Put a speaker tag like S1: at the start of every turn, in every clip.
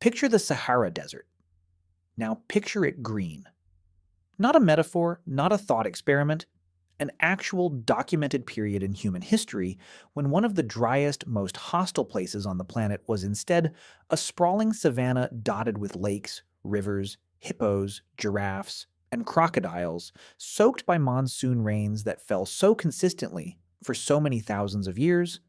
S1: Picture the Sahara Desert. Now picture it green. Not a metaphor, not a thought experiment, an actual documented period in human history when one of the driest, most hostile places on the planet was instead a sprawling savanna dotted with lakes, rivers, hippos, giraffes, and crocodiles, soaked by monsoon rains that fell so consistently for so many thousands of years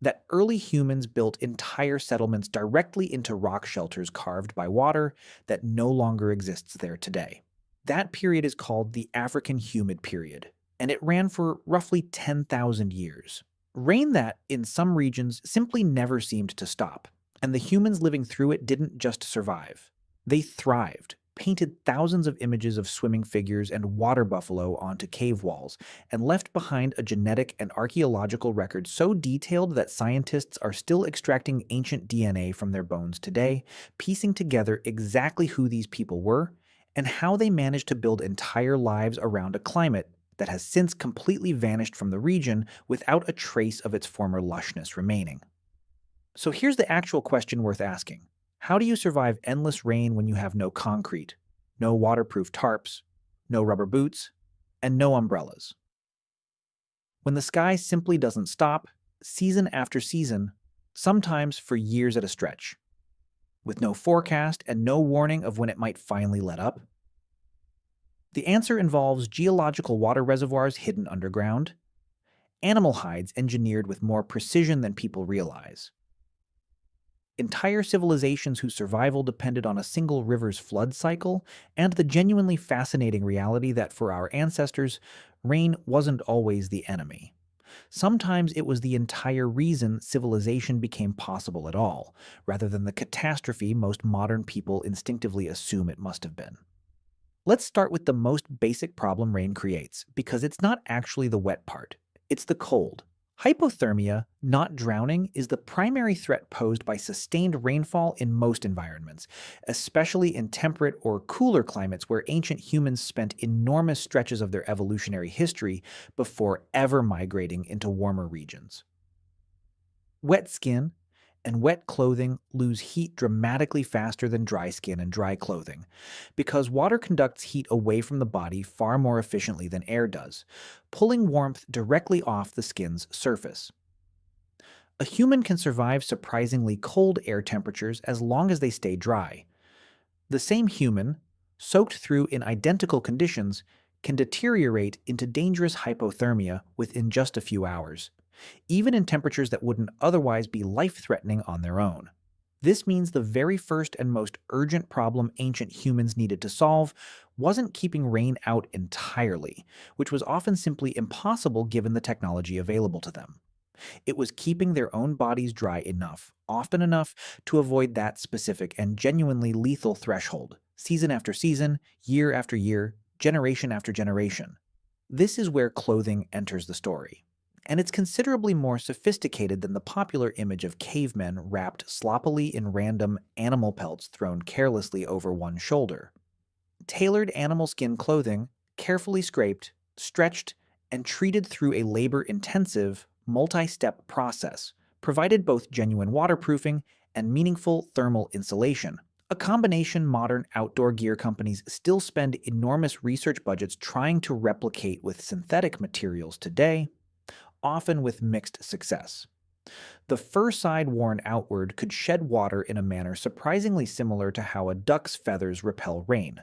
S1: that early humans built entire settlements directly into rock shelters carved by water that no longer exists there today. That period is called the African Humid Period, and it ran for roughly 10,000 years. Rain that, in some regions, simply never seemed to stop, and the humans living through it didn't just survive. They thrived, painted thousands of images of swimming figures and water buffalo onto cave walls, and left behind a genetic and archaeological record so detailed that scientists are still extracting ancient DNA from their bones today, piecing together exactly who these people were and how they managed to build entire lives around a climate that has since completely vanished from the region without a trace of its former lushness remaining. So here's the actual question worth asking. How do you survive endless rain when you have no concrete, no waterproof tarps, no rubber boots, and no umbrellas? When the sky simply doesn't stop, season after season, sometimes for years at a stretch, with no forecast and no warning of when it might finally let up? The answer involves geological water reservoirs hidden underground, animal hides engineered with more precision than people realize, entire civilizations whose survival depended on a single river's flood cycle, and the genuinely fascinating reality that for our ancestors, rain wasn't always the enemy. Sometimes it was the entire reason civilization became possible at all, rather than the catastrophe most modern people instinctively assume it must have been. Let's start with the most basic problem rain creates, because it's not actually the wet part, it's the cold. Hypothermia, not drowning, is the primary threat posed by sustained rainfall in most environments, especially in temperate or cooler climates where ancient humans spent enormous stretches of their evolutionary history before ever migrating into warmer regions. Wet skin and wet clothing lose heat dramatically faster than dry skin and dry clothing, because water conducts heat away from the body far more efficiently than air does, pulling warmth directly off the skin's surface. A human can survive surprisingly cold air temperatures as long as they stay dry. The same human, soaked through in identical conditions, can deteriorate into dangerous hypothermia within just a few hours, even in temperatures that wouldn't otherwise be life-threatening on their own. This means the very first and most urgent problem ancient humans needed to solve wasn't keeping rain out entirely, which was often simply impossible given the technology available to them. It was keeping their own bodies dry enough, often enough, to avoid that specific and genuinely lethal threshold, season after season, year after year, generation after generation. This is where clothing enters the story. And it's considerably more sophisticated than the popular image of cavemen wrapped sloppily in random animal pelts thrown carelessly over one shoulder. Tailored animal skin clothing, carefully scraped, stretched, and treated through a labor-intensive, multi-step process, provided both genuine waterproofing and meaningful thermal insulation, a combination modern outdoor gear companies still spend enormous research budgets trying to replicate with synthetic materials today, often with mixed success. The fur side worn outward could shed water in a manner surprisingly similar to how a duck's feathers repel rain,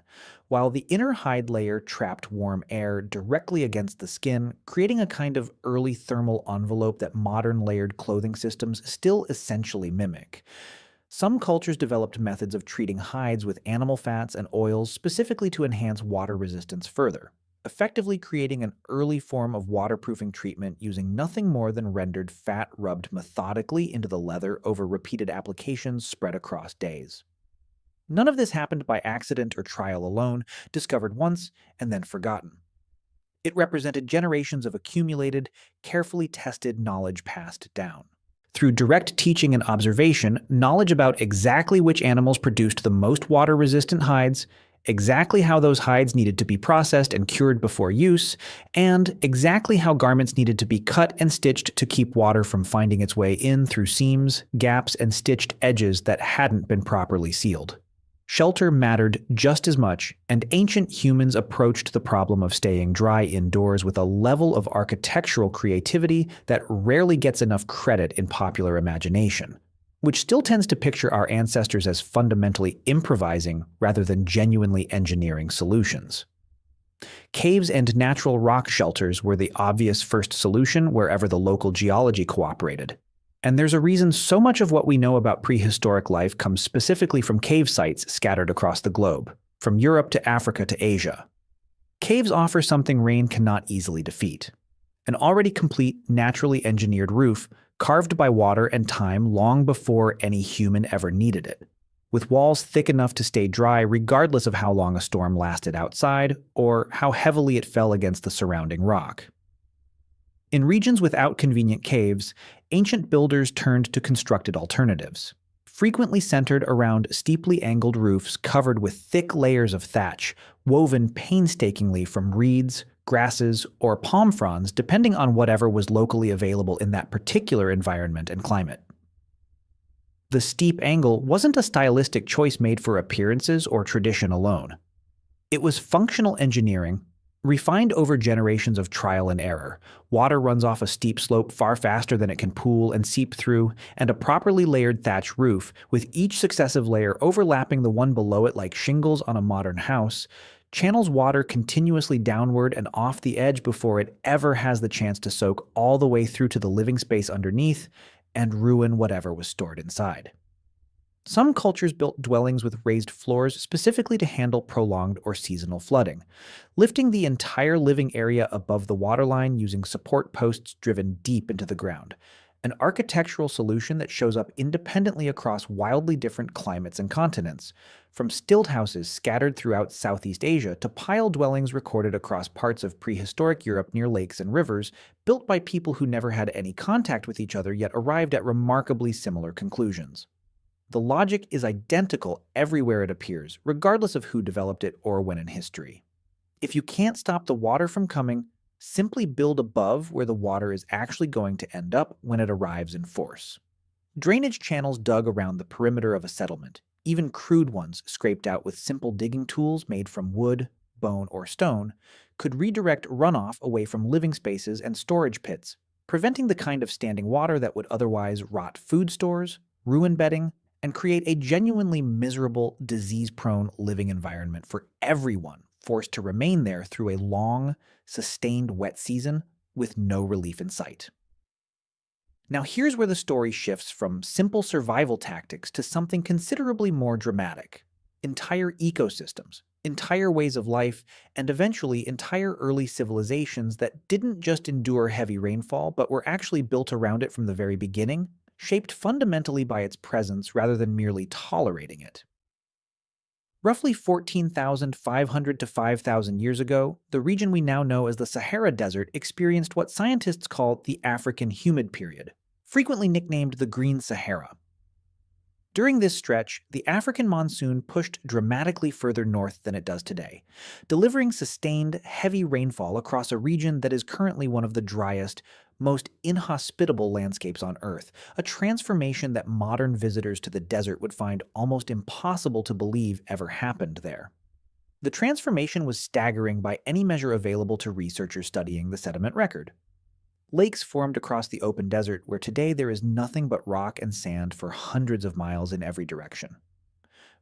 S1: while the inner hide layer trapped warm air directly against the skin, creating a kind of early thermal envelope that modern layered clothing systems still essentially mimic. Some cultures developed methods of treating hides with animal fats and oils specifically to enhance water resistance further, effectively creating an early form of waterproofing treatment using nothing more than rendered fat rubbed methodically into the leather over repeated applications spread across days. None of this happened by accident or trial alone, discovered once and then forgotten. It represented generations of accumulated, carefully tested knowledge passed down. Through direct teaching and observation, knowledge about exactly which animals produced the most water-resistant hides exactly how those hides needed to be processed and cured before use, and exactly how garments needed to be cut and stitched to keep water from finding its way in through seams, gaps, and stitched edges that hadn't been properly sealed. Shelter mattered just as much, and ancient humans approached the problem of staying dry indoors with a level of architectural creativity that rarely gets enough credit in popular imagination, which still tends to picture our ancestors as fundamentally improvising rather than genuinely engineering solutions. Caves and natural rock shelters were the obvious first solution wherever the local geology cooperated. And there's a reason so much of what we know about prehistoric life comes specifically from cave sites scattered across the globe, from Europe to Africa to Asia. Caves offer something rain cannot easily defeat: an already complete, naturally engineered roof carved by water and time long before any human ever needed it, with walls thick enough to stay dry regardless of how long a storm lasted outside or how heavily it fell against the surrounding rock. In regions without convenient caves, ancient builders turned to constructed alternatives, frequently centered around steeply angled roofs covered with thick layers of thatch, woven painstakingly from reeds, grasses, or palm fronds depending on whatever was locally available in that particular environment and climate. The steep angle wasn't a stylistic choice made for appearances or tradition alone. It was functional engineering, refined over generations of trial and error. Water runs off a steep slope far faster than it can pool and seep through, and a properly layered thatch roof, with each successive layer overlapping the one below it like shingles on a modern house, channels water continuously downward and off the edge before it ever has the chance to soak all the way through to the living space underneath and ruin whatever was stored inside. Some cultures built dwellings with raised floors specifically to handle prolonged or seasonal flooding, lifting the entire living area above the waterline using support posts driven deep into the ground, an architectural solution that shows up independently across wildly different climates and continents, from stilt houses scattered throughout Southeast Asia to pile dwellings recorded across parts of prehistoric Europe near lakes and rivers, built by people who never had any contact with each other yet arrived at remarkably similar conclusions. The logic is identical everywhere it appears, regardless of who developed it or when in history. If you can't stop the water from coming, simply build above where the water is actually going to end up when it arrives in force. Drainage channels dug around the perimeter of a settlement, even crude ones scraped out with simple digging tools made from wood, bone, or stone, could redirect runoff away from living spaces and storage pits, preventing the kind of standing water that would otherwise rot food stores, ruin bedding, and create a genuinely miserable, disease-prone living environment for everyone forced to remain there through a long, sustained wet season with no relief in sight. Now here's where the story shifts from simple survival tactics to something considerably more dramatic: entire ecosystems, entire ways of life, and eventually entire early civilizations that didn't just endure heavy rainfall but were actually built around it from the very beginning, shaped fundamentally by its presence rather than merely tolerating it. Roughly 14,500 to 5,000 years ago, the region we now know as the Sahara Desert experienced what scientists call the African Humid Period, frequently nicknamed the Green Sahara. During this stretch, the African monsoon pushed dramatically further north than it does today, delivering sustained, heavy rainfall across a region that is currently one of the driest, most inhospitable landscapes on Earth, a transformation that modern visitors to the desert would find almost impossible to believe ever happened there. The transformation was staggering by any measure available to researchers studying the sediment record. Lakes formed across the open desert where today there is nothing but rock and sand for hundreds of miles in every direction.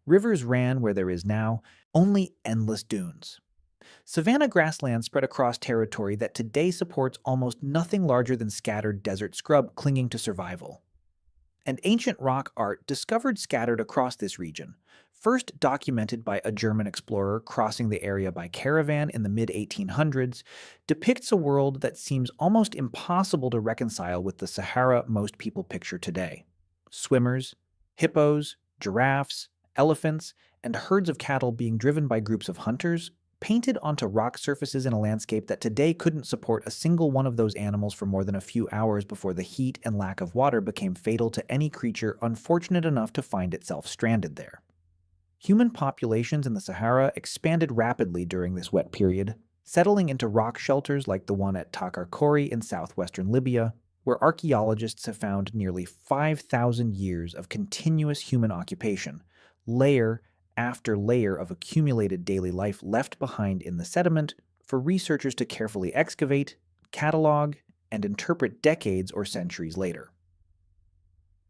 S1: Rivers ran where there is now only endless dunes. Savanna grassland spread across territory that today supports almost nothing larger than scattered desert scrub clinging to survival. And ancient rock art discovered scattered across this region, first documented by a German explorer crossing the area by caravan in the mid-1800s, depicts a world that seems almost impossible to reconcile with the Sahara most people picture today. Swimmers, hippos, giraffes, elephants, and herds of cattle being driven by groups of hunters, painted onto rock surfaces in a landscape that today couldn't support a single one of those animals for more than a few hours before the heat and lack of water became fatal to any creature unfortunate enough to find itself stranded there. Human populations in the Sahara expanded rapidly during this wet period, settling into rock shelters like the one at Takarkori in southwestern Libya, where archaeologists have found nearly 5,000 years of continuous human occupation, layer after layer of accumulated daily life left behind in the sediment for researchers to carefully excavate, catalog, and interpret decades or centuries later.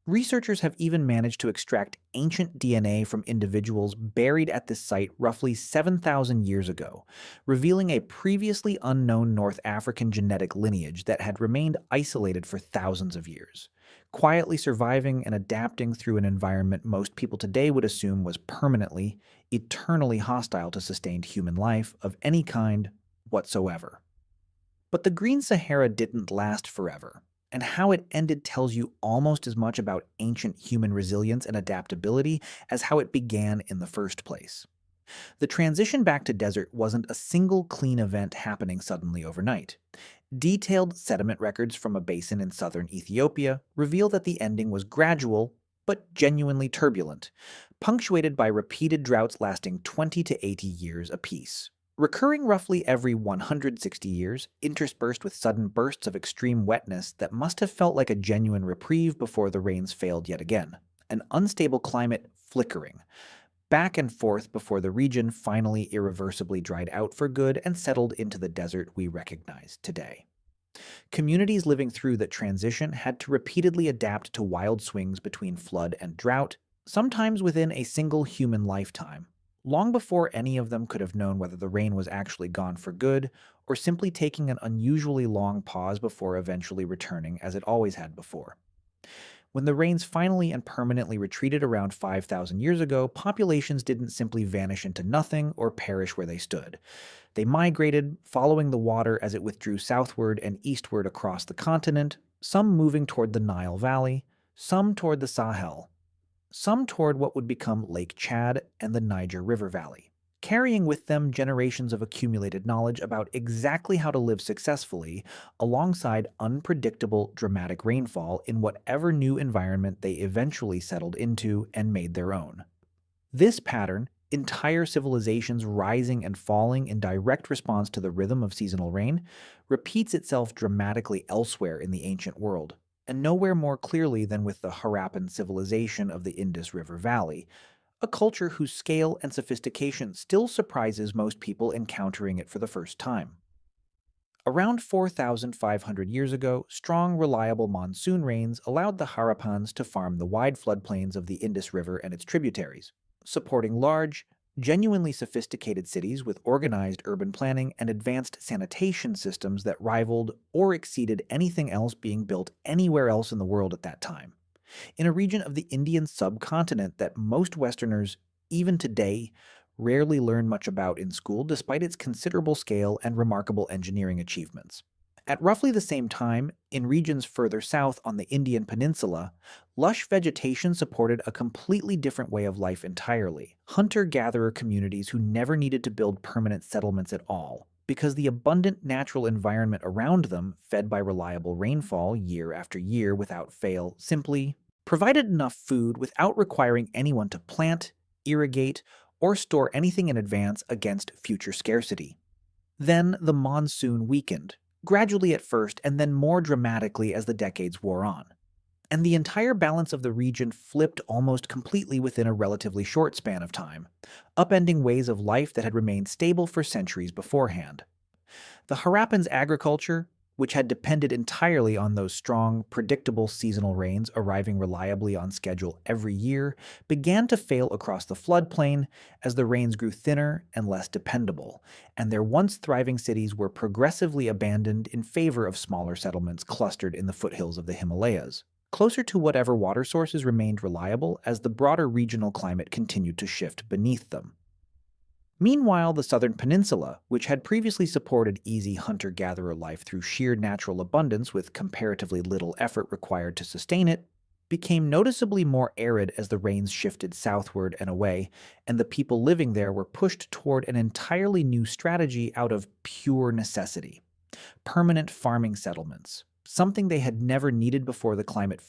S1: Researchers have even managed to extract ancient DNA from individuals buried at this site roughly 7,000 years ago, revealing a previously unknown North African genetic lineage that had remained isolated for thousands of years, quietly surviving and adapting through an environment most people today would assume was permanently, eternally hostile to sustained human life of any kind whatsoever. But the Green Sahara didn't last forever, and how it ended tells you almost as much about ancient human resilience and adaptability as how it began in the first place. The transition back to desert wasn't a single clean event happening suddenly overnight. Detailed sediment records from a basin in southern Ethiopia reveal that the ending was gradual, but genuinely turbulent, punctuated by repeated droughts lasting 20 to 80 years apiece. Recurring roughly every 160 years, interspersed with sudden bursts of extreme wetness that must have felt like a genuine reprieve before the rains failed yet again. An unstable climate flickering, back and forth before the region finally irreversibly dried out for good and settled into the desert we recognize today. Communities living through that transition had to repeatedly adapt to wild swings between flood and drought, sometimes within a single human lifetime, long before any of them could have known whether the rain was actually gone for good or simply taking an unusually long pause before eventually returning as it always had before. When the rains finally and permanently retreated around 5,000 years ago, populations didn't simply vanish into nothing or perish where they stood. They migrated, following the water as it withdrew southward and eastward across the continent, some moving toward the Nile Valley, some toward the Sahel, some toward what would become Lake Chad and the Niger River Valley, carrying with them generations of accumulated knowledge about exactly how to live successfully alongside unpredictable, dramatic rainfall in whatever new environment they eventually settled into and made their own. This pattern, entire civilizations rising and falling in direct response to the rhythm of seasonal rain, repeats itself dramatically elsewhere in the ancient world, and nowhere more clearly than with the Harappan civilization of the Indus River Valley, a culture whose scale and sophistication still surprises most people encountering it for the first time. Around 4,500 years ago, strong, reliable monsoon rains allowed the Harappans to farm the wide floodplains of the Indus River and its tributaries, supporting large, genuinely sophisticated cities with organized urban planning and advanced sanitation systems that rivaled or exceeded anything else being built anywhere else in the world at that time. In a region of the Indian subcontinent that most Westerners, even today, rarely learn much about in school despite its considerable scale and remarkable engineering achievements. At roughly the same time, in regions further south on the Indian peninsula, lush vegetation supported a completely different way of life entirely. Hunter-gatherer communities who never needed to build permanent settlements at all, because the abundant natural environment around them, fed by reliable rainfall year after year without fail, simply provided enough food without requiring anyone to plant, irrigate, or store anything in advance against future scarcity. Then the monsoon weakened, gradually at first and then more dramatically as the decades wore on. And the entire balance of the region flipped almost completely within a relatively short span of time, upending ways of life that had remained stable for centuries beforehand. The Harappans' agriculture, which had depended entirely on those strong, predictable seasonal rains arriving reliably on schedule every year, began to fail across the floodplain as the rains grew thinner and less dependable, and their once thriving cities were progressively abandoned in favor of smaller settlements clustered in the foothills of the Himalayas, closer to whatever water sources remained reliable as the broader regional climate continued to shift beneath them. Meanwhile, the southern peninsula, which had previously supported easy hunter-gatherer life through sheer natural abundance with comparatively little effort required to sustain it, became noticeably more arid as the rains shifted southward and away, and the people living there were pushed toward an entirely new strategy out of pure necessity: permanent farming settlements, something they had never needed before the climate